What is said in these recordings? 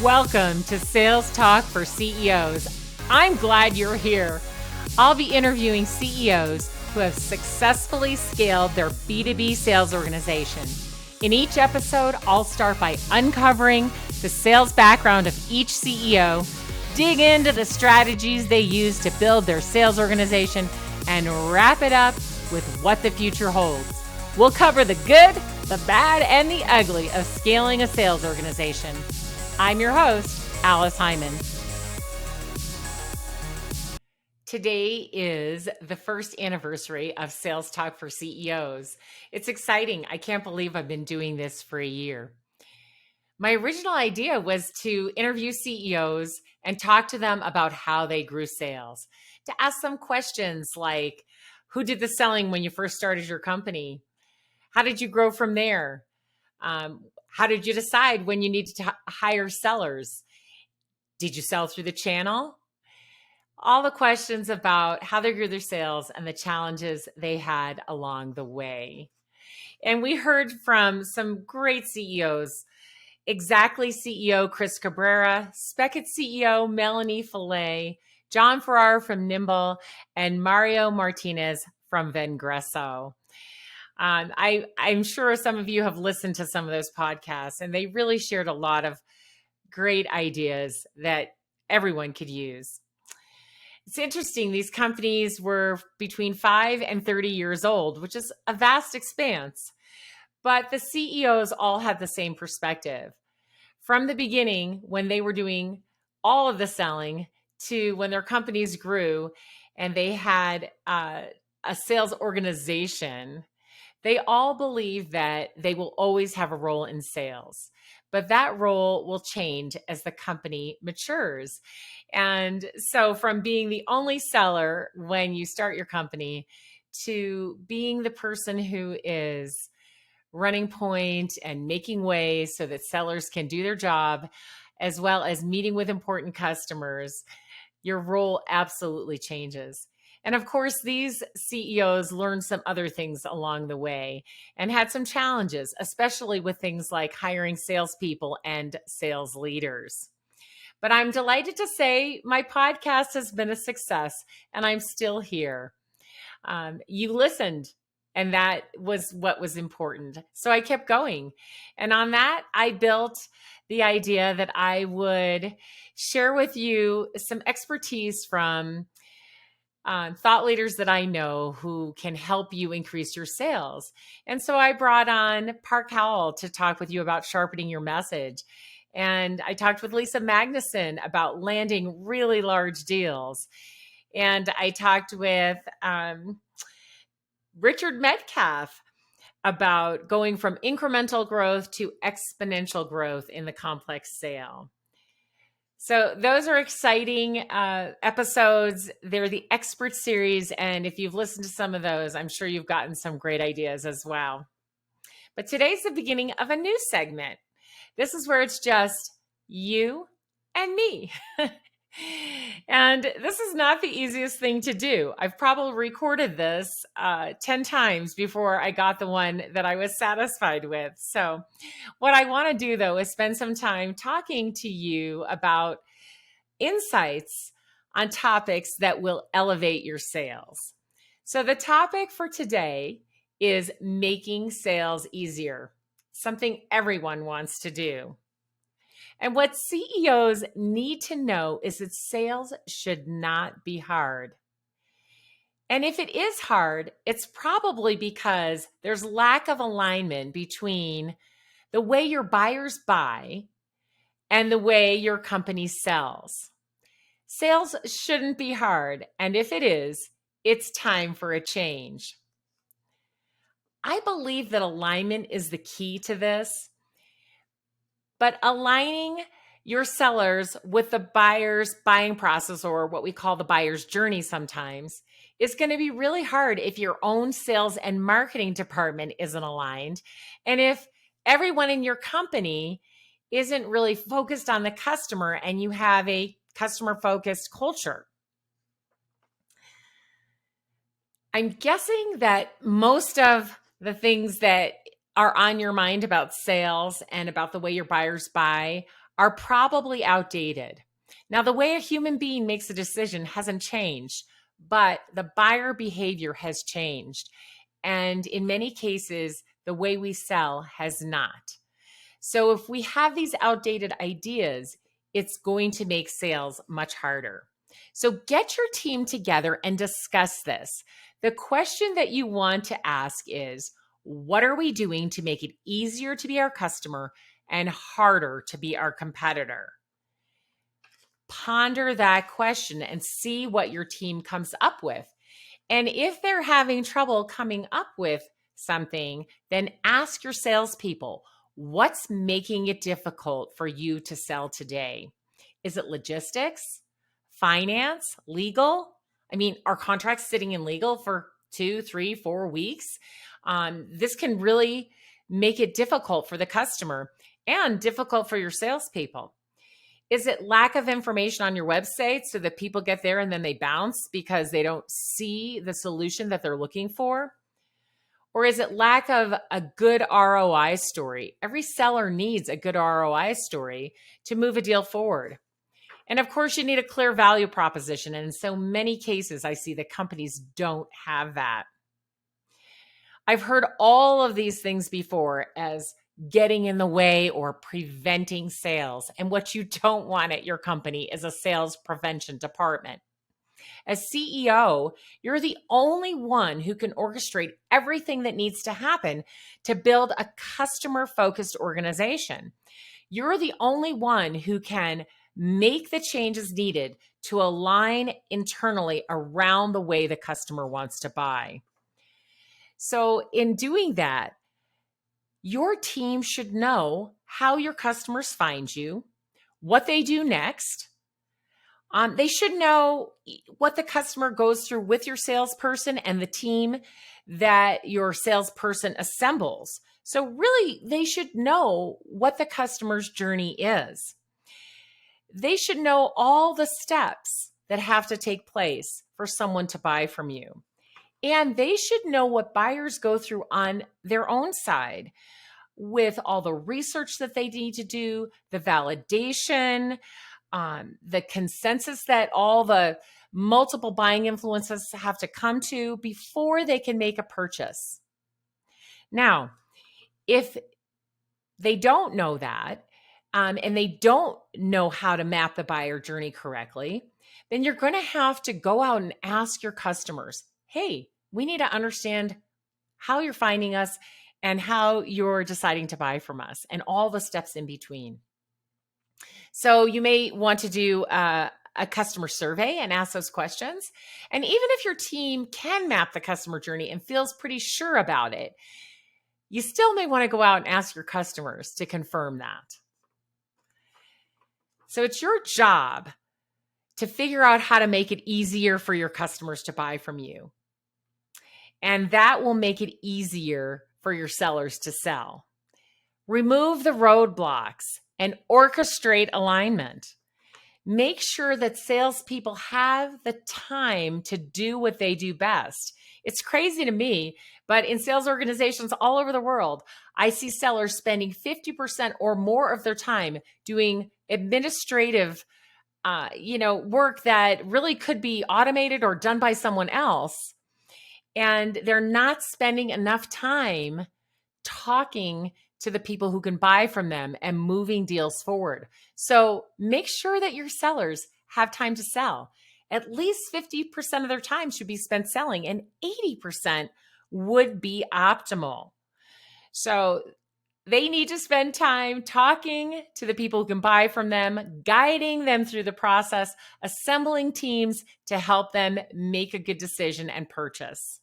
Welcome to Sales Talk for CEOs. I'm glad you're here. I'll be interviewing CEOs who have successfully scaled their B2B sales organization. In each episode, I'll start by uncovering the sales background of each CEO, dig into the strategies they use to build their sales organization, and wrap it up with what the future holds. We'll cover the good, the bad, and the ugly of scaling a sales organization. I'm your host, Alice Hyman. Today is the first anniversary of Sales Talk for CEOs. It's exciting. I can't believe I've been doing this for a year. My original idea was to interview CEOs and talk to them about how they grew sales, to ask them questions like, who did the selling when you first started your company? How did you grow from there? How did you decide when you needed to hire sellers? Did you sell through the channel? All the questions about how they grew their sales and the challenges they had along the way. And we heard from some great CEOs, Exactly CEO Chris Cabrera, Speckit CEO Melanie Fillet, John Farrar from Nimble, and Mario Martinez from Vengresso. I'm sure some of you have listened to some of those podcasts, and they really shared a lot of great ideas that everyone could use. It's interesting, these companies were between 5 and 30 years old, which is a vast expanse. But the CEOs all had the same perspective. From the beginning, when they were doing all of the selling, to when their companies grew and they had a sales organization, they all believe that they will always have a role in sales, but that role will change as the company matures. And so from being the only seller when you start your company to being the person who is running point and making ways so that sellers can do their job, as well as meeting with important customers, your role absolutely changes. And of course, these CEOs learned some other things along the way and had some challenges, especially with things like hiring salespeople and sales leaders. But I'm delighted to say my podcast has been a success and I'm still here. You listened, and that was what was important. So I kept going. And on that, I built the idea that I would share with you some expertise from thought leaders that I know who can help you increase your sales. And so I brought on Park Howell to talk with you about sharpening your message. And I talked with Lisa Magnuson about landing really large deals. And I talked with Richard Metcalf about going from incremental growth to exponential growth in the complex sale. So those are exciting episodes. They're the expert series. And if you've listened to some of those, I'm sure you've gotten some great ideas as well. But today's the beginning of a new segment. This is where it's just you and me. And this is not the easiest thing to do. I've probably recorded this 10 times before I got the one that I was satisfied with. So what I want to do, though, is spend some time talking to you about insights on topics that will elevate your sales. So the topic for today is making sales easier, something everyone wants to do. And what CEOs need to know is that sales should not be hard. And if it is hard, it's probably because there's lack of alignment between the way your buyers buy and the way your company sells. Sales shouldn't be hard, and if it is, it's time for a change. I believe that alignment is the key to this. But aligning your sellers with the buyer's buying process, or what we call the buyer's journey sometimes, is going to be really hard if your own sales and marketing department isn't aligned. And if everyone in your company isn't really focused on the customer and you have a customer-focused culture. I'm guessing that most of the things that are on your mind about sales and about the way your buyers buy are probably outdated. Now, the way a human being makes a decision hasn't changed, but the buyer behavior has changed. And in many cases, the way we sell has not. So if we have these outdated ideas, it's going to make sales much harder. So get your team together and discuss this. The question that you want to ask is, what are we doing to make it easier to be our customer and harder to be our competitor? Ponder that question and see what your team comes up with. And if they're having trouble coming up with something, then ask your salespeople, what's making it difficult for you to sell today? Is it logistics, finance, legal? I mean, are contracts sitting in legal for 2, 3, 4 weeks? This can really make it difficult for the customer and difficult for your salespeople. Is it lack of information on your website so that people get there and then they bounce because they don't see the solution that they're looking for? Or is it lack of a good ROI story? Every seller needs a good ROI story to move a deal forward. And of course, you need a clear value proposition. And in so many cases, I see that companies don't have that. I've heard all of these things before as getting in the way or preventing sales. And what you don't want at your company is a sales prevention department. As CEO, you're the only one who can orchestrate everything that needs to happen to build a customer-focused organization. You're the only one who can make the changes needed to align internally around the way the customer wants to buy. So in doing that, your team should know how your customers find you, what they do next. They should know what the customer goes through with your salesperson and the team that your salesperson assembles. So really, they should know what the customer's journey is. They should know all the steps that have to take place for someone to buy from you. And they should know what buyers go through on their own side with all the research that they need to do, the validation, the consensus that all the multiple buying influences have to come to before they can make a purchase. Now, if they don't know that, and they don't know how to map the buyer journey correctly, then you're going to have to go out and ask your customers, hey, we need to understand how you're finding us and how you're deciding to buy from us and all the steps in between. So you may want to do a customer survey and ask those questions. And even if your team can map the customer journey and feels pretty sure about it, you still may want to go out and ask your customers to confirm that. So it's your job to figure out how to make it easier for your customers to buy from you. And that will make it easier for your sellers to sell. Remove the roadblocks and orchestrate alignment. Make sure that salespeople have the time to do what they do best. It's crazy to me, but in sales organizations all over the world, I see sellers spending 50% or more of their time doing administrative work that really could be automated or done by someone else. And they're not spending enough time talking to the people who can buy from them and moving deals forward. So make sure that your sellers have time to sell. At least 50% of their time should be spent selling, and 80% would be optimal. So they need to spend time talking to the people who can buy from them, guiding them through the process, assembling teams to help them make a good decision and purchase.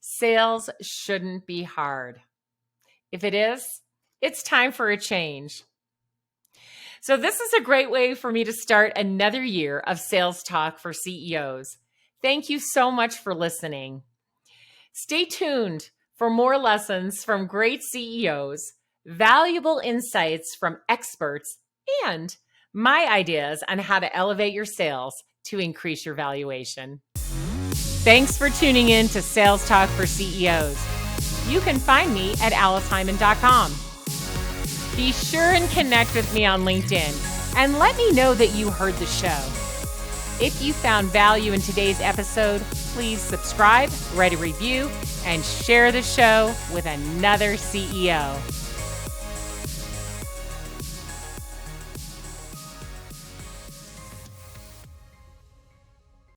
Sales shouldn't be hard. If it is, it's time for a change. So this is a great way for me to start another year of Sales Talk for CEOs. Thank you so much for listening. Stay tuned for more lessons from great CEOs, valuable insights from experts, and my ideas on how to elevate your sales to increase your valuation. Thanks for tuning in to Sales Talk for CEOs. You can find me at alicehyman.com. Be sure and connect with me on LinkedIn and let me know that you heard the show. If you found value in today's episode, please subscribe, write a review, and share the show with another CEO.